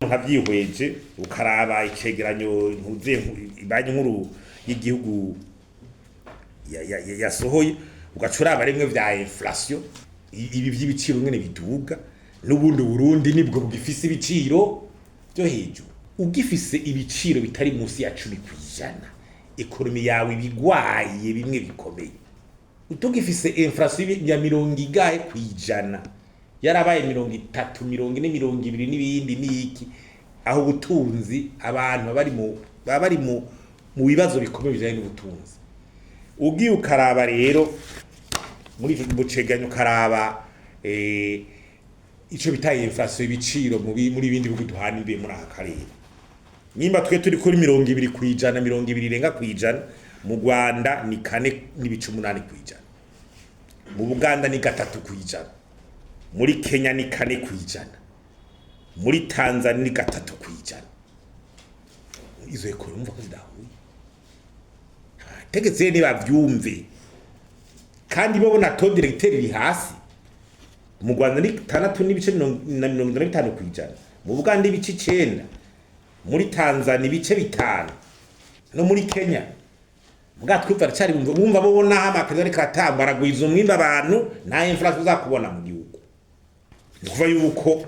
nkavyihweje ukaraba icegeranyo ntuze ibanyi nkuru y'igihugu yasohoye ugacuraba rimwe vya inflation ibi vy'ibiciro ngene biduga n'ubundi Burundi nibwo bugifise ibiciro byo hejuru ugifise ibiciro bitari munsi ya 10%, ekonomi yawe bigwaye bimwe bikomeye. Utugifise inflation ya 70% yarabaye 30, 40, 20 n'ibindi niki, aho ubutunzi abantu bari mu bibazo bikomeye bijanye n'ubutunzi. Ugiye ukaraba rero muri buceganyo karaba ico bitaye inflation ibiciro muri bindi bihugu duhaniriye muri aka karere. Nimba twe turi kuri 20%, 20 irenga kwijana, mu Rwanda ni 4.8%, mu Buganda ni 3%, muri Kenya ni 4%, muri Tanzania ni 3%. Izo ekoro umva ko zidahuye. Tegetse ni bavyumve. Kandi babona to directeur iri hasi. Mu Rwanda ni 6.75%, mu Buganda ibice 9%, muri Tanzania ibice 5%, no muri Kenya bwatwumva cyari bumva babona hamakaza ari katambara gwizo mwimba abantu na inflation zakubona mu gihugu. Kuva yuko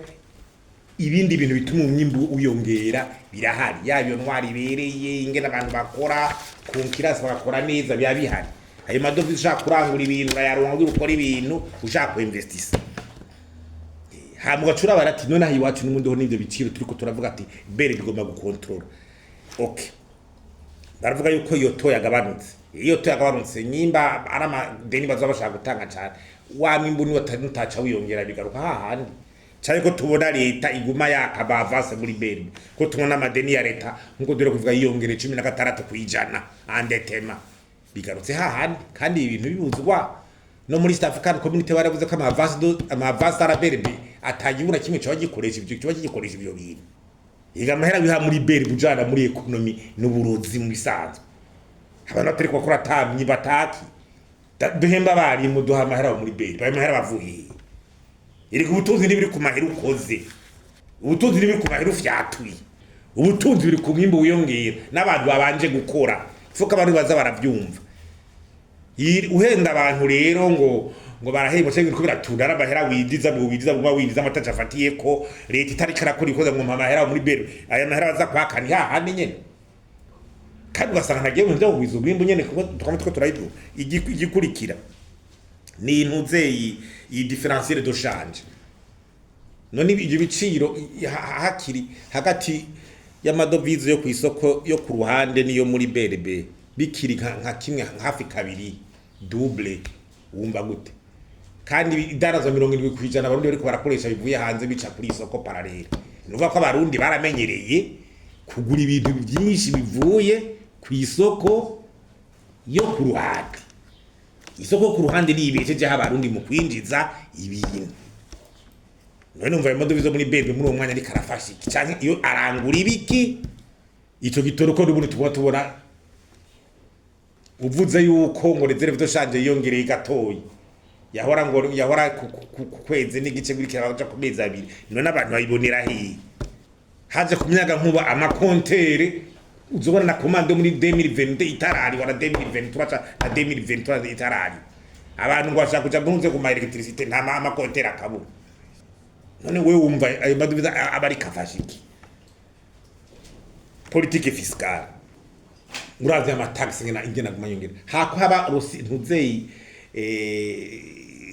ibindi bintu bituma umwimbu uyongera birahari, yabyo ntwari bereye ingena abantu bakora kunkirasa bakora neza bya bihari. Ayo madovize ushaka kurangura ibintu yaronka gukora ibintu ushaka kuinvestisa. Hamugacura barati none aho iwacu n'umundi ho n'ibyo biciro turiko turavuga ati bere bigomba gukontrola. Okay. Baravuga yuko iyo to yagabanutse nyimba arama deni bazabashaka gutanga cyane wa mwimbu ni watataca wiyongera bigaruka hahandi cyane ko tubona leta iguma yakabavase muri bere ko tubona amadeni ya leta nkuko dore kuvuga yiyongere 16% andetema bigarutse hahandi kandi ibintu bibuzwa no muri East African Community baravuze ko amavase araberebe atagibura kimwe cyo gikoresha ibyo cyo gikoresha ibyo bintu iga mahera biha muri bere bujana muri economy n'uburozi mu bisanzwe abantu batari kwakora tamyi bataki duhemba bari mu duha mahera muri bere baye mahera bavuye iri ku butunzi n'ibiri ku mahera ukoze ubutunzi n'ibiri ku mahera ufyatuye ubutunzi biri ku mwimbo wiyongera n'abantu babanje gukora fuka abantu baza baravyumva uhenda abantu rero ngo baraheye cyangwa ko biratunda amahera widiza amataca afatiye ko leta itari karakora ikoza ngo amahera muri bero aya mahera baza kwakani hahandi nyene kandi ugasanga ntagiye mu byo bizo bwimbo nyene kuko tukamutwe turayidu igikurikira ni intuze iyi differentiel de change none ibyo biciro hakiri hagati y'amadovize yo ku isoko yo ku ruhande niyo muri BRB bikiri nka kimwe hafi kabiri double wumva gute kandi idaraza 70% abarundi bariko barakoresha bivuye hanze bica kuri isoko parallel nuvuga ko abarundi baramenyereye kugura ibintu byinshi bivuye ku isoko yo ku ruhande. Isoko ku ruhande ni ibesheje abarundi mu kwinjiza ibintu none umva amadovize muri bebe muri uwo mwanya ari karafashi cyane iyo arangura ibiki ico gitoro ko n'ubundi tubona uvuze yuko ngo reserve de change yongereye gatoyi yahora ku kwezi n'igice guri kirabaje ku mezi abiri none abantu bayibonera hi haje ku myaga nkuba amakontere uzobona na commande muri 2020 itarari wala 2023 na 2023 itarari abantu ngo bashaka kuja bunze ku ma electricité nta amakontere akabu none we wumva ayo madubiza abari kafashiki politique fiscale uravye amataxi ingena gumanyongera hako haba rosi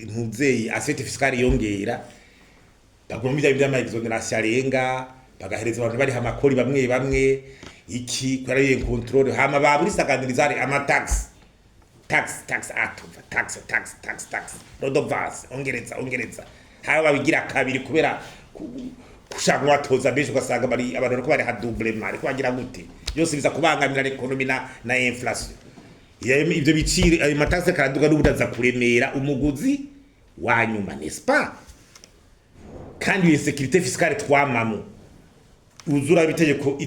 ntuzei asset fiscale yongera bagomba ibya exoneration arenga bagahereza abantu bari hamakori bamwe iki kwaraye control hama baburi sakandiriza ama tax rodovas ongereza haba babigira kabiri kubera kushaka watoza beje ugasanga bari abantu ko bari ha double mari kwagira gute yose biza kubangamira economy na inflation ibyo biciro ayo mataxe karaduga n'ubudaza kuremera umuguzi wanyuma nespa kandi iyo sécurité fiscale twamamo uzura itegeko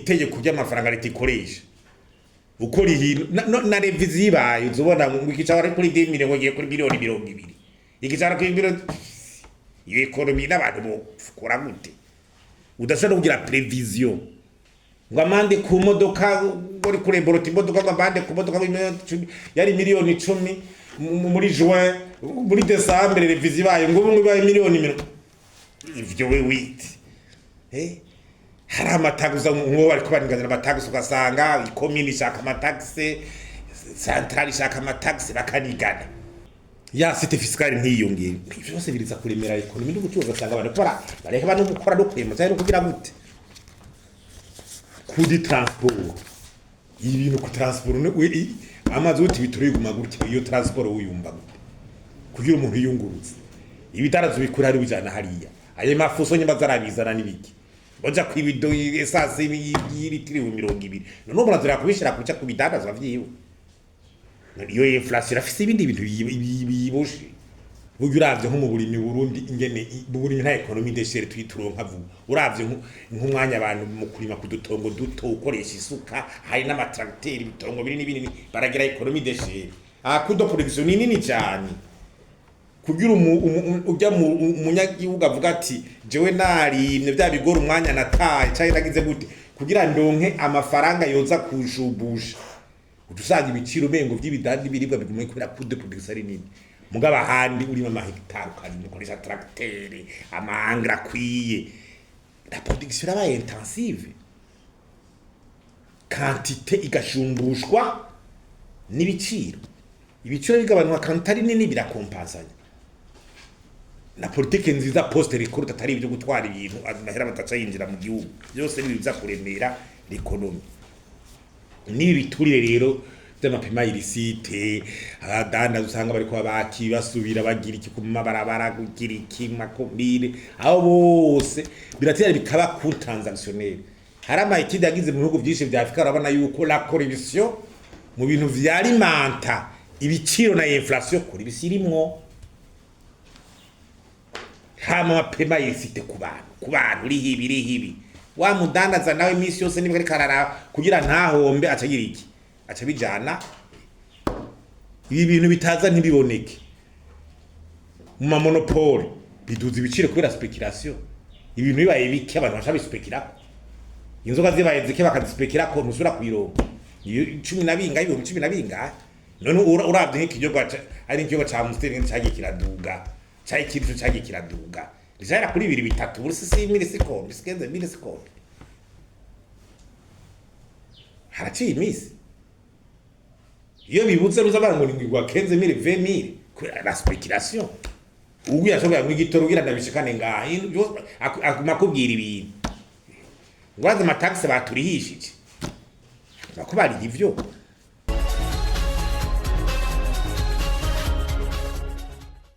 ry'amafaranga leta ikoresha ukora ihintu na revizi bayo uzobona mu kicara kuri 10 miliyoni ngiye kuri miliyoni 200 ikicara kuri miliyoni iyo economy n'abantu bokora gute udashobora kugira prevision ngo amande ku modoka uri kureborota imodoka ngo amande ku modoka yari miliyoni 10 muri juin muri décembre revision bayo ngo ubu baye miliyoni 10 ivyo we wit hari amataguza ngo bari kubaningana amataguza ugasanga ikomini ishaka amataxe centrale ishaka amataxe bakanigana ya site fiscale ntiyongeye byose biriza kuremera ekonomi n'ubucuruzi ugasanga abantu bareka bano gukora no kwemeza no kugira gute kudi transport ibintu ku transport amazi uti bitoro yiguma gutya iyo transport uyumva kugira umuntu yungurutse ibitarazo bikuri hari bijana hariya aye mafuso nyuma zarabizana nibiki boja kwibido esase y'ilitiri 200 none murazira kubishira kuca ku bidandazwa vyiwe iyo inflation afise ibindi bintu biboshe buryo uravye nko mu burimyi Burundi ingene buburimyi nta economy ndeshere twituronka vuba uravye nk'umwanya abantu mu kurima kudutongo duto ukoresha isuka hari n'amatracteur bitongo binini binini baragira economy ndeshere kudo production nini cyane kugira ujya mu munyagihugu avuga ati jewe narimye bya bigora umwanya nataye cyane nagize gute kugira ndonke amafaranga yoza kushubusha udusanga ibiciro bengo by'ibidandi biribwa bigume kubera kude production nini mugaba handi uri mu hectare kandi mukoresha tracteur amanga kwiye la production aba intensive quantité igashumbushwa n'ibiciro ibiciro bigabanwa kantari nini birakompensanya na politique nziza poste record atari ibyo gutwara ibintu amahera bataca yinjira mu gihugu byose bibiza kuremera l'economy nibi biturire rero by'amapema irisite abadanda usanga bari kwa baki basubira bagira iki kuma barabara kugira iki makomire aho bose biratera bikaba ku transactionnel hari amayitide yagize mu bihugu byinshi bya Afrika urabona yuko la corruption mu bintu vyarimanta ibiciro na inflation kuri bisirimwo hama pema irisite ku bantu rihibi wa mudandaza nawe imisi yose niba ari karara kugira ntahombe acagira iki aca bijana ibi bintu bitaza ntibiboneke mu monopole biduza ibiciro kubera speculation ibintu bibaye bike abantu bashabispekira inzoga zibaye zike bakazispekira ko nusura kuyironka 10 nabinga ibyo 10 nabinga none uravye nk'ikiyoga ari ikiyoga ca Amstel cyagiye kiraduga cyari kibizo cyagiye kiraduga bizara kuri 2 buri sisi milisikombe sikenze milisikombe haraciye imisi iyo bibuze ruza baranguringwa 15000 20000 la speculation ubu yashobora mwigitoro ugira ndabishikane ngahe akumakubwira ibintu ngwaza amataxe baturihishije bakubari ivyo